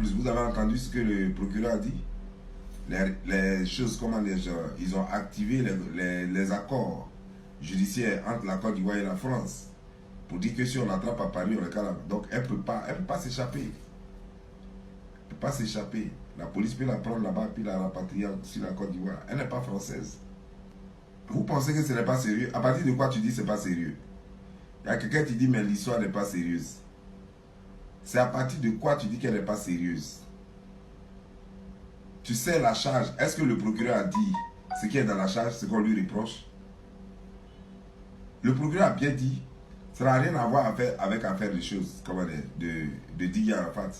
plus, vous avez entendu ce que le procureur a dit? Les choses, comment les gens, ils ont activé les accords judiciaires entre la Côte d'Ivoire et la France pour dire que si on l'attrape à Paris, on le calme. Donc elle peut pas s'échapper. Elle peut pas s'échapper. La police peut la prendre là-bas puis la rapatrier sur la Côte d'Ivoire. Elle n'est pas française. Vous pensez que ce n'est pas sérieux? À partir de quoi tu dis que ce n'est pas sérieux? Il y a quelqu'un qui dit mais l'histoire n'est pas sérieuse. C'est à partir de quoi tu dis qu'elle n'est pas sérieuse? Tu sais la charge. Est-ce que le procureur a dit ce qui est dans la charge, ce qu'on lui reproche? Le procureur a bien dit, ça n'a rien à voir avec affaire des choses, comment dire, de Didier Arafat.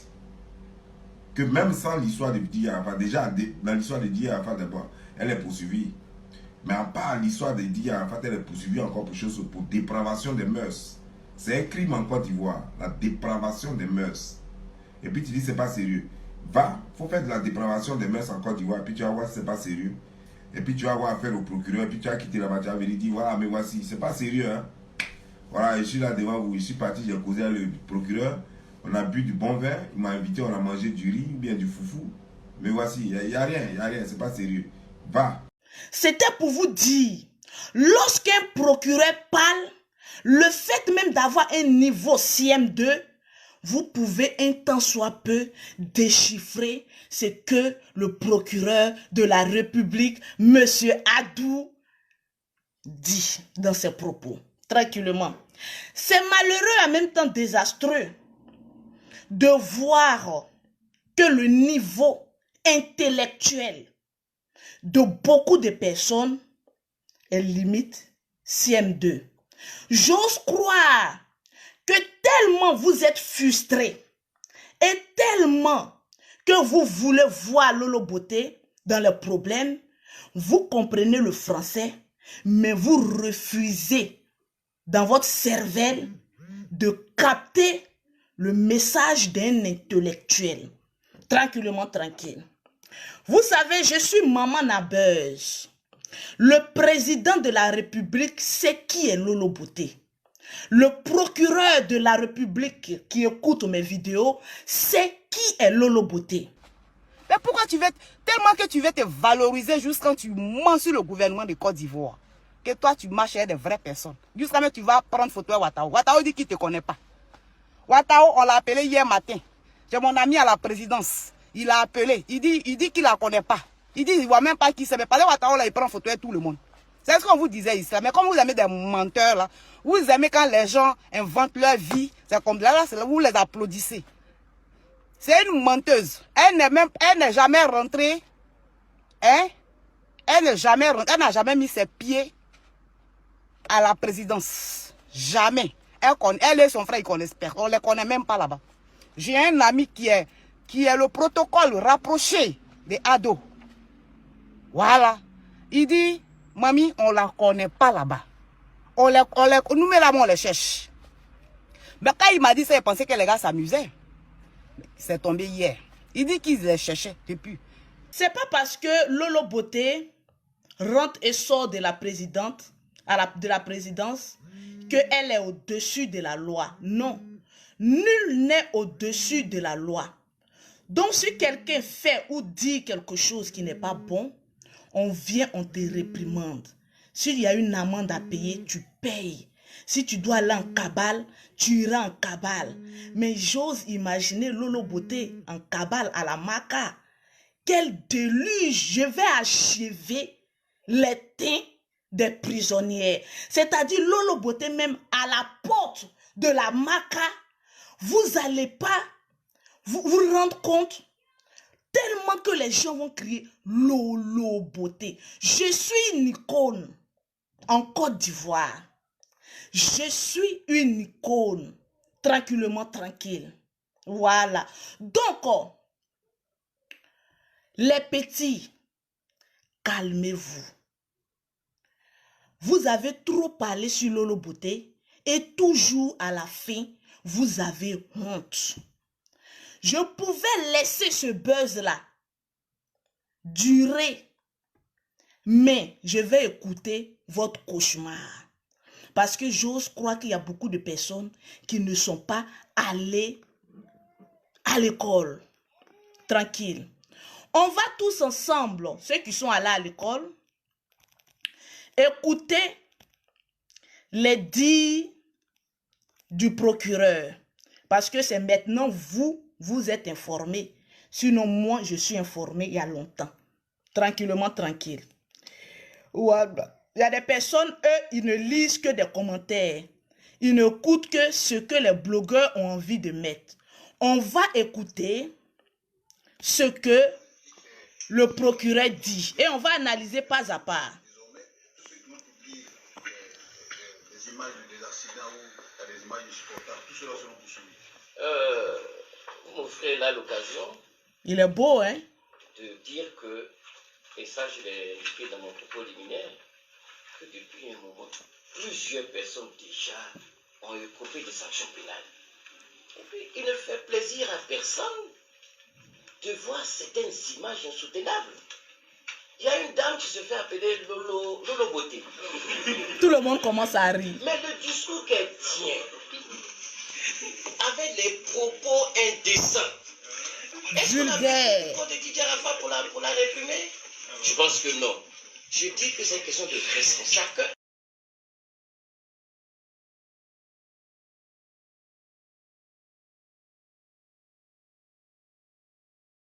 Que même sans l'histoire de Didier Arafat, déjà dans l'histoire de Didier Arafat d'abord, elle est poursuivie. Mais à part l'histoire de Didier Arafat, elle est poursuivie encore pour dépravation des mœurs. C'est un crime en Côte d'Ivoire, la dépravation des mœurs. Et puis tu dis c'est pas sérieux. Va, il faut faire de la dépravation des mœurs en Côte d'Ivoire, puis tu vas voir si c'est pas sérieux. Et puis tu vas avoir affaire au procureur, et puis tu vas quitter là-bas, tu vas venir dire voilà, mais voici, c'est pas sérieux. Hein? Voilà, je suis là devant vous, je suis parti, j'ai causé avec le procureur, on a bu du bon vin, il m'a invité, on a mangé du riz, bien du foufou. Mais voici, il n'y a rien, c'est pas sérieux. Va. C'était pour vous dire, lorsqu'un procureur parle, le fait même d'avoir un niveau CM2, vous pouvez un tant soit peu déchiffrer ce que le procureur de la République, M. Adou, dit dans ses propos. Tranquillement. C'est malheureux en même temps désastreux de voir que le niveau intellectuel de beaucoup de personnes est limite CM2. J'ose croire que tellement vous êtes frustrés et tellement que vous voulez voir Lolo Beauté dans le problème, vous comprenez le français, mais vous refusez dans votre cervelle de capter le message d'un intellectuel. Tranquillement, tranquille. Vous savez, je suis Maman Nabeuse. Le président de la République sait qui est Lolo Beauté. Le procureur de la République qui écoute mes vidéos sait qui est Lolo Beauté. Mais pourquoi tellement que tu veux te valoriser juste quand tu mens sur le gouvernement de Côte d'Ivoire, que toi tu marches avec des vraies personnes. Jusqu'à même tu vas prendre photo à Ouattao. Ouattao dit qu'il ne te connaît pas. Ouattao, on l'a appelé hier matin. J'ai mon ami à la présidence. Il l'a appelé. Il dit qu'il ne la connaît pas. Il dit qu'il ne voit même pas qui c'est. Mais par exemple, Ouattao, là, il prend photo avec tout le monde. C'est ce qu'on vous disait ici. Mais comme vous aimez des menteurs, là, vous aimez quand les gens inventent leur vie. C'est comme là, c'est là où vous les applaudissez. C'est une menteuse. Elle n'est jamais rentrée. Hein? Elle n'est jamais rentrée. Elle n'a jamais mis ses pieds à la présidence. Jamais. Elle et son frère, ils connaissent pas. On ne les connaît même pas là-bas. J'ai un ami qui est le protocole rapproché des ados. Voilà. Il dit, mamie, on ne la connaît pas là-bas. Nous, mais là, on les cherche. Mais quand il m'a dit ça, il pensait que les gars s'amusaient. C'est tombé hier. Il dit qu'ils les cherchaient depuis. C'est pas parce que Lolo Beauté rentre et sort de la présidence, de la présidence, qu'elle est au-dessus de la loi. Non. Nul n'est au-dessus de la loi. Donc, si quelqu'un fait ou dit quelque chose qui n'est pas bon, on vient, on te réprimande. S'il y a une amende à payer, tu payes. Si tu dois aller en cabale, tu iras en cabale. Mais j'ose imaginer Lolo Beauté en cabale à la Maca. Quel déluge! Je vais achever les teints des prisonnières. C'est-à-dire Lolo Beauté même à la porte de la Maca, vous n'allez pas vous rendre compte tellement que les gens vont crier Lolo Beauté. Je suis une icône en Côte d'Ivoire. Je suis une icône. Tranquillement, tranquille. Voilà. Donc, les petits, calmez-vous. Vous avez trop parlé sur Lolo Beauté et toujours à la fin, vous avez honte. Je pouvais laisser ce buzz-là durer, mais je vais écouter votre cauchemar. Parce que j'ose croire qu'il y a beaucoup de personnes qui ne sont pas allées à l'école. tranquille. On va tous ensemble, ceux qui sont allés à l'école, écouter les dires du procureur. Parce que c'est maintenant vous êtes informés. Sinon, moi, je suis informé il y a longtemps. Tranquillement, tranquille. Voilà. Il y a des personnes, eux, ils ne lisent que des commentaires. Ils n'écoutent que ce que les blogueurs ont envie de mettre. On va écouter ce que le procureur dit. Et on va analyser pas à pas. Désormais, ceux qui vont publier des images des accidents ou des images insupportables, tout cela seront poursuivis. Mon frère a l'occasion Il est beau, hein? de dire que, et ça je l'ai écrit dans mon propos liminaire, que depuis un moment, plusieurs personnes déjà ont écopé des sanctions pénales. Et puis, il ne fait plaisir à personne de voir certaines images insoutenables. Il y a une dame qui se fait appeler Lolo Beauté. Tout le monde commence à rire. Mais le discours qu'elle tient, avec les propos indécents, est-ce qu'on a Vulgaire. vu le code de Didier Arafat pour la réprimer? Je pense que non. Je dis que c'est une question de responsable.